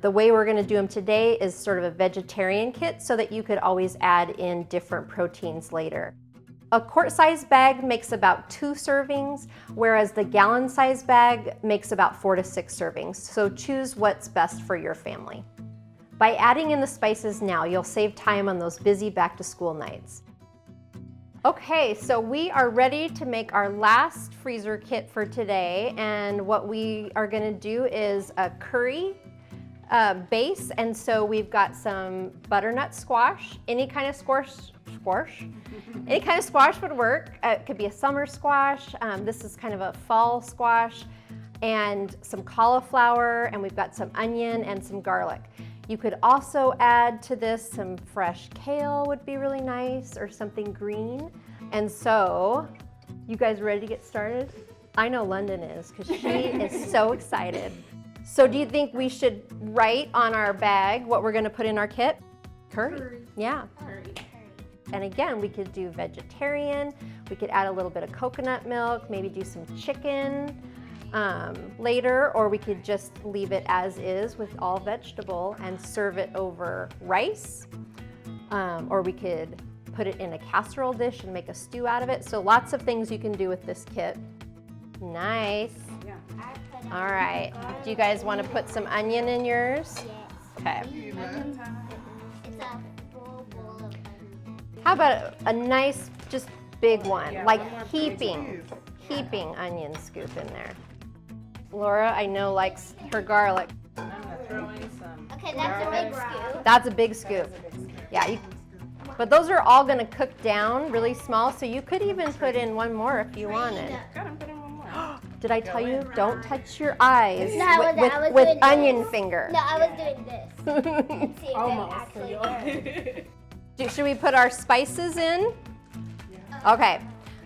The way we're gonna do them today is sort of a vegetarian kit so that you could always add in different proteins later. A quart-sized bag makes about 2 servings, whereas the gallon-sized bag makes about 4 to 6 servings. So choose what's best for your family. By adding in the spices now, you'll save time on those busy back-to-school nights. Okay, so we are ready to make our last freezer kit for today, and what we are gonna do is a curry base, and so we've got some butternut squash, any kind of squash, any kind of squash would work. It could be a summer squash. This is kind of a fall squash, and some cauliflower, and we've got some onion and some garlic. You could also add to this some fresh kale would be really nice, or something green. And so, you guys ready to get started? I know London is, because she is so excited. So do you think we should write on our bag what we're gonna put in our kit? Curry. Yeah. Curry. And again, we could do vegetarian, we could add a little bit of coconut milk, maybe do some chicken later, or we could just leave it as is with all vegetable and serve it over rice, or we could put it in a casserole dish and make a stew out of it. So lots of things you can do with this kit. Nice. Yeah. All right, do you guys want to put some onion in yours? Yes. Okay. It's a full bowl of onion. How about a nice, just big one, Yeah, like one more heaping onion scoop in there. Laura, I know, likes her garlic. I'm gonna throw in some. Okay, that's a big scoop. That's a big scoop. Yeah, but those are all going to cook down really small, so you could even put in one more if you wanted. Got him, put in one more. Did I tell you, don't touch your eyes No, I was with doing onion this. finger. No, I was doing this. See if Almost. it actually Should we put our spices in? Okay,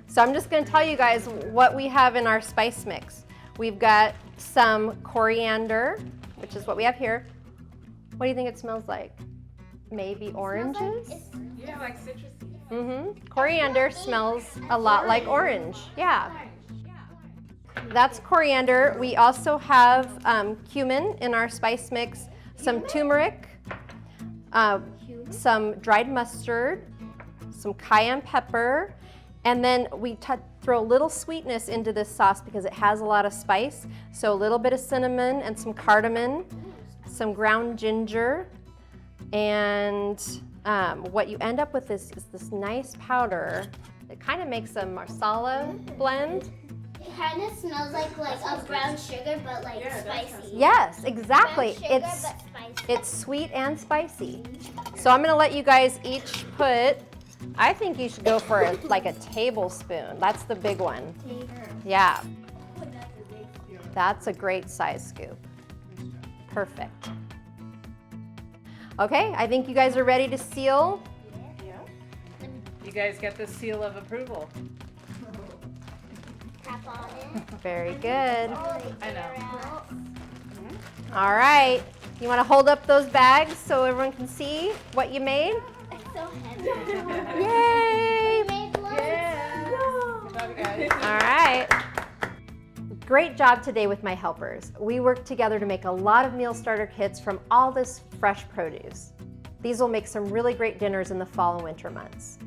so I'm just going to tell you guys what we have in our spice mix. We've got some coriander, which is what we have here. What do you think it smells like? Maybe oranges? Yeah, like citrusy. Mm-hmm. Coriander smells a lot like orange. Yeah. That's coriander. We also have cumin in our spice mix, some turmeric, some dried mustard, some cayenne pepper, and then we throw a little sweetness into this sauce because it has a lot of spice. So a little bit of cinnamon and some cardamom, some ground ginger, and what you end up with is this nice powder. It kind of makes a marsala blend. It kind of smells like a brown sugar, but like spicy. Yes, exactly. Brown sugar, but spicy. It's sweet and spicy. So I'm gonna let you guys each put, I think you should go for like a tablespoon. That's the big one. Yeah. That's a great size scoop. Perfect. Okay, I think you guys are ready to seal. Yeah. You guys got the seal of approval. Tap on it. Very good. I know. All right. You want to hold up those bags so everyone can see what you made? It's so heavy. Yay! We made loads. Good job, guys. All right. Great job today with my helpers. We worked together to make a lot of meal starter kits from all this fresh produce. These will make some really great dinners in the fall and winter months.